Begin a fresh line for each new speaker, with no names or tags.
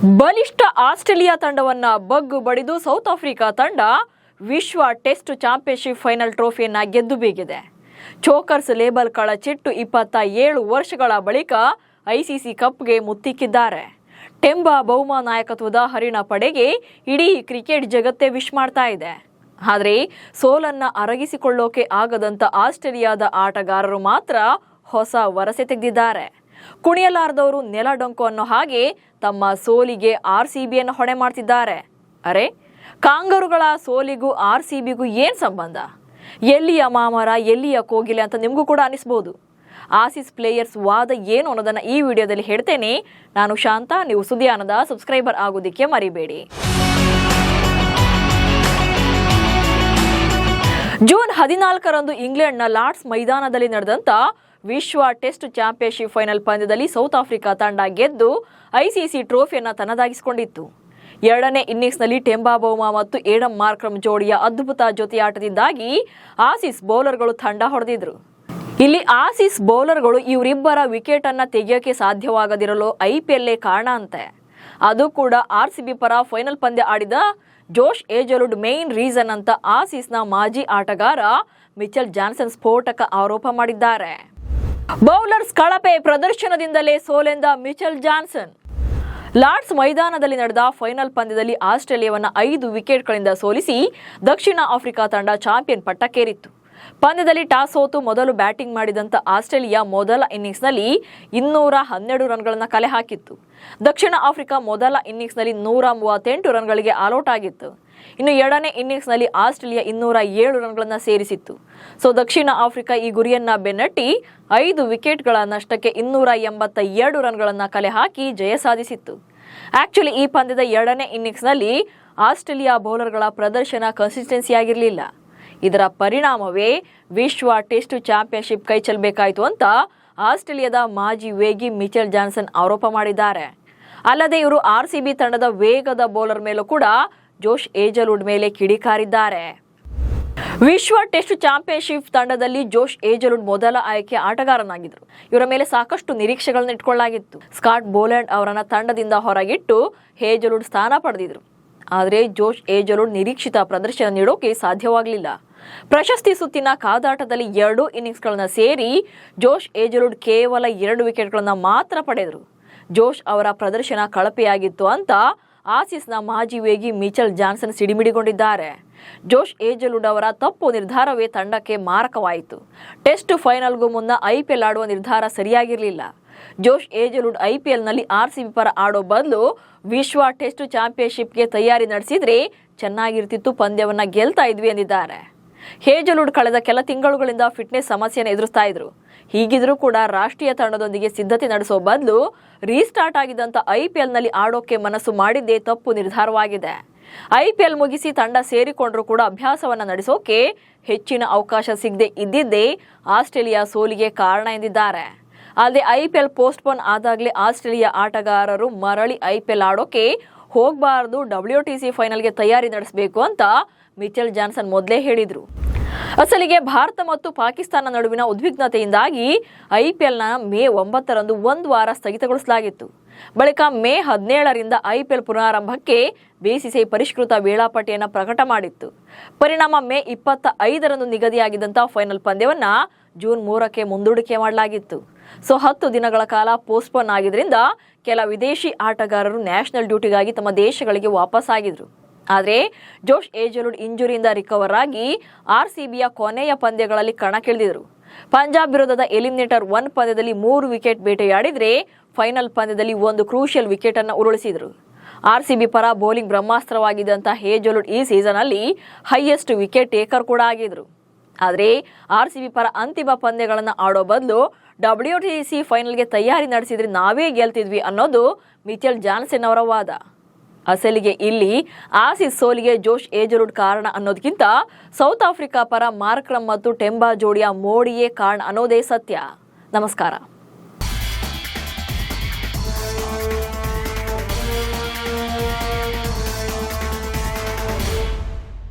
ಬಲಿಷ್ಠ ಆಸ್ಟ್ರೇಲಿಯಾ ತಂಡವನ್ನ ಬಗ್ಗು ಬಡಿದು south Africa ತಂಡ ವಿಶ್ವ ಟೆಸ್ಟ್ ಚಾಂಪಿಯನ್ಶಿಪ್ ಫೈನಲ್ ಟ್ರೋಫಿಯನ್ನ ಗೆದ್ದು ಬೀಗಿದೆ. ಚೋಕರ್ಸ್ ಲೇಬಲ್ ಕಳಚಿಟ್ಟು 27 ವರ್ಷಗಳ ಬಳಿಕ ಐಸಿಸಿ ಕಪ್ಗೆ ಮುತ್ತಿಕ್ಕಿದ್ದಾರೆ. ಟೆಂಬಾ ಬೌಮಾ ನಾಯಕತ್ವದ ಹರಿಣ ಪಡೆಗೆ ಇಡೀ ಕ್ರಿಕೆಟ್ ಜಗತ್ತೇ ವಿಶ್ ಮಾಡ್ತಾ ಇದೆ. ಆದರೆ ಸೋಲನ್ನ ಅರಗಿಸಿಕೊಳ್ಳೋಕೆ ಆಗದಂತ ಆಸ್ಟ್ರೇಲಿಯಾದ ಆಟಗಾರರು ಮಾತ್ರ ಹೊಸ ವರಸೆ ತೆಗೆದಿದ್ದಾರೆ. ಕುಣಿಯಲಾರದವರು ನೆಲ ಡೊಂಕು ಅನ್ನೋ ಹಾಗೆ ತಮ್ಮ ಸೋಲಿಗೆ ಆರ್ಸಿಬಿಯನ್ನು ಹೊಣೆ ಮಾಡ್ತಿದ್ದಾರೆ. ಅರೆ, ಕಾಂಗರುಗಳ ಸೋಲಿಗೂ ಆರ್ಸಿಬಿಗೂ ಏನ್ ಸಂಬಂಧ? ಎಲ್ಲಿಯ ಮಾಮರ ಎಲ್ಲಿಯ ಕೋಗಿಲೆ ಅಂತ ನಿಮಗೂ ಕೂಡ ಅನಿಸ್ಬೋದು. ಆಸೀಸ್ ಪ್ಲೇಯರ್ಸ್ ವಾದ ಏನು ಅನ್ನೋದನ್ನ ಈ ವಿಡಿಯೋದಲ್ಲಿ ಹೇಳ್ತೇನೆ. ನಾನು ಶಾಂತ, ನೀವು ಸುದ್ದಿಯಾನದ ಸಬ್ಸ್ಕ್ರೈಬರ್ ಆಗೋದಿಕ್ಕೆ ಮರಿಬೇಡಿ. ಜೂನ್ 14ರಂದು ಇಂಗ್ಲೆಂಡ್ನ ಲಾರ್ಡ್ಸ್ ಮೈದಾನದಲ್ಲಿ ನಡೆದಂತ ವಿಶ್ವ ಟೆಸ್ಟ್ ಚಾಂಪಿಯನ್ಶಿಪ್ ಫೈನಲ್ ಪಂದ್ಯದಲ್ಲಿ ಸೌತ್ ಆಫ್ರಿಕಾ ತಂಡ ಗೆದ್ದು ಐಸಿಸಿ ಟ್ರೋಫಿಯನ್ನು ತನ್ನದಾಗಿಸಿಕೊಂಡಿತ್ತು. ಎರಡನೇ ಇನ್ನಿಂಗ್ಸ್ನಲ್ಲಿ ಟೆಂಬಾ ಬೌಮಾ ಮತ್ತು ಏಡಮ್ ಮಾರ್ಕ್ರಮ್ ಜೋಡಿಯ ಅದ್ಭುತ ಜೊತೆಯಾಟದಿಂದಾಗಿ ಆಸೀಸ್ ಬೌಲರ್ಗಳು ತಂಡ ಹೊಡೆದಿದ್ರು. ಇಲ್ಲಿ ಆಸೀಸ್ ಬೌಲರ್ಗಳು ಇವರಿಬ್ಬರ ವಿಕೆಟ್ ಅನ್ನ ತೆಗೆಯೋಕೆ ಸಾಧ್ಯವಾಗದಿರಲು ಐಪಿಎಲ್ ಕಾರಣ ಅಂತೆ. ಅದು ಕೂಡ ಆರ್ಸಿಬಿ ಪರ ಫೈನಲ್ ಪಂದ್ಯ ಆಡಿದ ಜೋಶ್ ಏಜಲುಡ್ ಮೇನ್ ರೀಸನ್ ಅಂತ ಆಸೀಸ್ನ ಮಾಜಿ ಆಟಗಾರ ಮಿಚೆಲ್ ಜಾನ್ಸನ್ ಸ್ಫೋಟಕ ಆರೋಪ ಮಾಡಿದ್ದಾರೆ. ಬೌಲರ್ಸ್ ಕಳಪೆ ಪ್ರದರ್ಶನದಿಂದಲೇ ಸೋಲೆಂದ ಮಿಚೆಲ್ ಜಾನ್ಸನ್. ಲಾರ್ಡ್ಸ್ ಮೈದಾನದಲ್ಲಿ ನಡೆದ ಫೈನಲ್ ಪಂದ್ಯದಲ್ಲಿ ಆಸ್ಟ್ರೇಲಿಯಾವನ್ನು 5 ವಿಕೆಟ್ಗಳಿಂದ ಸೋಲಿಸಿ ದಕ್ಷಿಣ ಆಫ್ರಿಕಾ ತಂಡ ಚಾಂಪಿಯನ್ ಪಟ್ಟಕ್ಕೇರಿತ್ತು. ಪಂದ್ಯದಲ್ಲಿ ಟಾಸ್ ಸೋತು ಮೊದಲು ಬ್ಯಾಟಿಂಗ್ ಮಾಡಿದಂತ ಆಸ್ಟ್ರೇಲಿಯಾ ಮೊದಲ ಇನ್ನಿಂಗ್ಸ್ನಲ್ಲಿ 212 ರನ್ಗಳನ್ನು ಕಲೆ ಹಾಕಿತ್ತು. ದಕ್ಷಿಣ ಆಫ್ರಿಕಾ ಮೊದಲ ಇನ್ನಿಂಗ್ಸ್ನಲ್ಲಿ 138 ರನ್ಗಳಿಗೆ ಆಲ್ಔಟ್ ಆಗಿತ್ತು. ಇನ್ನು ಎರಡನೇ ಇನ್ನಿಂಗ್ಸ್ನಲ್ಲಿ ಆಸ್ಟ್ರೇಲಿಯಾ 207 ರನ್ಗಳನ್ನು ಸೇರಿಸಿತ್ತು. ಸೊ ದಕ್ಷಿಣ ಆಫ್ರಿಕಾ ಈ ಗುರಿಯನ್ನ ಬೆನ್ನಟ್ಟಿ 5 ವಿಕೆಟ್ಗಳ ನಷ್ಟಕ್ಕೆ 282 ರನ್ಗಳನ್ನು ಕಲೆ ಹಾಕಿ ಜಯ ಸಾಧಿಸಿತ್ತು. ಆಕ್ಚುಲಿ ಈ ಪಂದ್ಯದ ಎರಡನೇ ಇನ್ನಿಂಗ್ಸ್ನಲ್ಲಿ ಆಸ್ಟ್ರೇಲಿಯಾ ಬೌಲರ್ಗಳ ಪ್ರದರ್ಶನ ಕನ್ಸಿಸ್ಟೆನ್ಸಿ ಆಗಿರಲಿಲ್ಲ. ಇದರ ಪರಿಣಾಮವೇ ವಿಶ್ವ ಟೆಸ್ಟ್ ಚಾಂಪಿಯನ್ಶಿಪ್ ಕೈ ಚೆಲ್ಲಬೇಕಾಯಿತು ಅಂತ ಆಸ್ಟ್ರೇಲಿಯಾದ ಮಾಜಿ ವೇಗಿ ಮಿಚೆಲ್ ಜಾನ್ಸನ್ ಆರೋಪ ಮಾಡಿದ್ದಾರೆ. ಅಲ್ಲದೆ ಇವರು ಆರ್ಸಿಬಿ ತಂಡದ ವೇಗದ ಬೌಲರ್ ಮೇಲೂ ಕೂಡ ಜೋಶ್ ಏಜಲ್ವುಡ್ ಮೇಲೆ ಕಿಡಿಕಾರಿದ್ದಾರೆ. ವಿಶ್ವ ಟೆಸ್ಟ್ ಚಾಂಪಿಯನ್ಶಿಪ್ ತಂಡದಲ್ಲಿ ಜೋಶ್ ಏಜಲ್ವುಡ್ ಮೊದಲ ಆಯ್ಕೆ ಆಟಗಾರನಾಗಿದ್ದರು. ಇವರ ಮೇಲೆ ಸಾಕಷ್ಟು ನಿರೀಕ್ಷೆಗಳನ್ನು ಇಟ್ಕೊಳ್ಳಲಾಗಿತ್ತು. ಸ್ಕಾಟ್ ಬೋಲ್ಯಾಂಡ್ ಅವರನ್ನ ತಂಡದಿಂದ ಹೊರಗಿಟ್ಟು ಹೇಜಲ್ವುಡ್ ಸ್ಥಾನ ಪಡೆದಿದ್ರು. ಆದರೆ ಜೋಶ್ ಏಜಲ್ವುಡ್ ನಿರೀಕ್ಷಿತ ಪ್ರದರ್ಶನ ನೀಡೋಕೆ ಸಾಧ್ಯವಾಗಲಿಲ್ಲ. ಪ್ರಶಸ್ತಿ ಸುತ್ತಿನ ಕಾದಾಟದಲ್ಲಿ 2 ಇನ್ನಿಂಗ್ಸ್ಗಳನ್ನ ಸೇರಿ ಜೋಶ್ ಏಜಲ್ವುಡ್ ಕೇವಲ 2 ವಿಕೆಟ್ಗಳನ್ನ ಮಾತ್ರ ಪಡೆದರು. ಜೋಶ್ ಅವರ ಪ್ರದರ್ಶನ ಕಳಪೆಯಾಗಿತ್ತು ಅಂತ ಆಸೀಸ್ನ ಮಾಜಿ ವೇಗಿ ಮಿಚೆಲ್ ಜಾನ್ಸನ್ ಸಿಡಿಮಿಡಿಗೊಂಡಿದ್ದಾರೆ. ಜೋಶ್ ಏಜಲ್ವುಡ್ ಅವರ ತಪ್ಪು ನಿರ್ಧಾರವೇ ತಂಡಕ್ಕೆ ಮಾರಕವಾಯಿತು. ಟೆಸ್ಟ್ ಫೈನಲ್ಗೂ ಮುನ್ನ ಐಪಿಎಲ್ ಆಡುವ ನಿರ್ಧಾರ ಸರಿಯಾಗಿರಲಿಲ್ಲ. ಜೋಶ್ ಏಜಲ್ವುಡ್ ಐಪಿಎಲ್ನಲ್ಲಿ ಆರ್ಸಿಬಿ ಪರ ಆಡೋ ಬದಲು ವಿಶ್ವ ಟೆಸ್ಟ್ ಚಾಂಪಿಯನ್ಶಿಪ್ಗೆ ತಯಾರಿ ನಡೆಸಿದ್ರೆ ಚೆನ್ನಾಗಿರ್ತಿತ್ತು, ಪಂದ್ಯವನ್ನ ಗೆಲ್ತಾ ಇದ್ವಿ ಎಂದಿದ್ದಾರೆ. ಹೇಜಲ್ವುಡ್ ಕಳೆದ ಕೆಲ ತಿಂಗಳುಗಳಿಂದ ಫಿಟ್ನೆಸ್ ಸಮಸ್ಯೆಯನ್ನು ಎದುರಿಸ್ತಾ ಇದ್ರು. ಹೀಗಿದ್ರೂ ಕೂಡ ರಾಷ್ಟ್ರೀಯ ತಂಡದೊಂದಿಗೆ ಸಿದ್ಧತೆ ನಡೆಸೋ ಬದಲು ರೀಸ್ಟಾರ್ಟ್ ಆಗಿದ್ದಂತ ಐಪಿಎಲ್ನಲ್ಲಿ ಆಡೋಕೆ ಮನಸ್ಸು ಮಾಡಿದ್ದೇ ತಪ್ಪು ನಿರ್ಧಾರವಾಗಿದೆ. ಐಪಿಎಲ್ ಮುಗಿಸಿ ತಂಡ ಸೇರಿಕೊಂಡ್ರೂ ಕೂಡ ಅಭ್ಯಾಸವನ್ನ ನಡೆಸೋಕೆ ಹೆಚ್ಚಿನ ಅವಕಾಶ ಸಿಗದೆ ಇದ್ದಿದ್ದೇ ಆಸ್ಟ್ರೇಲಿಯಾ ಸೋಲಿಗೆ ಕಾರಣ ಎಂದಿದ್ದಾರೆ. ಅಲ್ಲದೆ ಐಪಿಎಲ್ ಪೋಸ್ಟ್ಪೋನ್ ಆದಾಗಲೇ ಆಸ್ಟ್ರೇಲಿಯಾ ಆಟಗಾರರು ಮರಳಿ ಐಪಿಎಲ್ ಆಡೋಕೆ ಹೋಗಬಾರದು, WTC ಫೈನಲ್ಗೆ ತಯಾರಿ ನಡೆಸಬೇಕು ಅಂತ ಮಿಚೆಲ್ ಜಾನ್ಸನ್ ಮೊದಲೇ ಹೇಳಿದ್ರು. ಅಸಲಿಗೆ ಭಾರತ ಮತ್ತು ಪಾಕಿಸ್ತಾನ ನಡುವಿನ ಉದ್ವಿಗ್ನತೆಯಿಂದಾಗಿ ಐಪಿಎಲ್ನ ಮೇ 9ರಂದು 1 ವಾರ ಸ್ಥಗಿತಗೊಳಿಸಲಾಗಿತ್ತು. ಬಳಿಕ ಮೇ 17ರಿಂದ ಐಪಿಎಲ್ ಪುನರಾರಂಭಕ್ಕೆ ಬಿಸಿಸಿಐ ಪರಿಷ್ಕೃತ ವೇಳಾಪಟ್ಟಿಯನ್ನು ಪ್ರಕಟ ಮಾಡಿತ್ತು. ಪರಿಣಾಮ ಮೇ 25ರಂದು ನಿಗದಿಯಾಗಿದ್ದಂಥ ಫೈನಲ್ ಪಂದ್ಯವನ್ನ ಜೂನ್ 3ಕ್ಕೆ ಮುಂದೂಡಿಕೆ ಮಾಡಲಾಗಿತ್ತು. ಸೊ 10 ದಿನಗಳ ಕಾಲ ಪೋಸ್ಟ್ಪೋನ್ ಆಗಿದ್ರಿಂದ ಕೆಲ ವಿದೇಶಿ ಆಟಗಾರರು ನ್ಯಾಷನಲ್ ಡ್ಯೂಟಿಗಾಗಿ ತಮ್ಮ ದೇಶಗಳಿಗೆ ವಾಪಸ್ ಆಗಿದ್ರು. ಆದರೆ ಜೋಶ್ ಏಜಲ್ವುಡ್ ಇಂಜುರಿಯಿಂದ ರಿಕವರ್ ಆಗಿ ಆರ್ಸಿಬಿಯ ಕೊನೆಯ ಪಂದ್ಯಗಳಲ್ಲಿ ಕಣಕ್ಕಿಳಿದಿದ್ರು. ಪಂಜಾಬ್ ವಿರುದ್ಧದ ಎಲಿಮಿನೇಟರ್ 1 ಪಂದ್ಯದಲ್ಲಿ 3 ವಿಕೆಟ್ ಬೇಟೆಯಾಡಿದ್ರೆ ಫೈನಲ್ ಪಂದ್ಯದಲ್ಲಿ 1 ಕ್ರೂಷಿಯಲ್ ವಿಕೆಟ್ ಅನ್ನು ಉರುಳಿಸಿದ್ರು. ಆರ್ಸಿಬಿ ಪರ ಬೌಲಿಂಗ್ ಬ್ರಹ್ಮಾಸ್ತ್ರವಾಗಿದ್ದಂಥ ಹೇಜಲ್ವುಡ್ ಈ ಸೀಸನ್ ಅಲ್ಲಿ ಹೈಯೆಸ್ಟ್ ವಿಕೆಟ್ ಟೇಕರ್ ಕೂಡ ಆಗಿದ್ರು. ಆದರೆ ಆರ್ಸಿಬಿ ಪರ ಅಂತಿಮ ಪಂದ್ಯಗಳನ್ನು ಆಡೋ ಬದಲು WTC ಫೈನಲ್ಗೆ ತಯಾರಿ ನಡೆಸಿದ್ರೆ ನಾವೇ ಗೆಲ್ತಿದ್ವಿ ಅನ್ನೋದು ಮಿಚೆಲ್ ಜಾನ್ಸನ್ ಅವರ ವಾದ. ಅಸಲಿಗೆ ಇಲ್ಲಿ ಆಸೀಸ್ ಸೋಲಿಗೆ ಜೋಶ್ ಏಜಲ್ವುಡ್ ಕಾರಣ ಅನ್ನೋದಕ್ಕಿಂತ ಸೌತ್ ಆಫ್ರಿಕಾ ಪರ ಮಾರ್ಕ್ರಮ್ ಮತ್ತು ಟೆಂಬಾ ಜೋಡಿಯ ಮೋಡಿಯೇ ಕಾರಣ ಅನ್ನೋದೇ ಸತ್ಯ. ನಮಸ್ಕಾರ.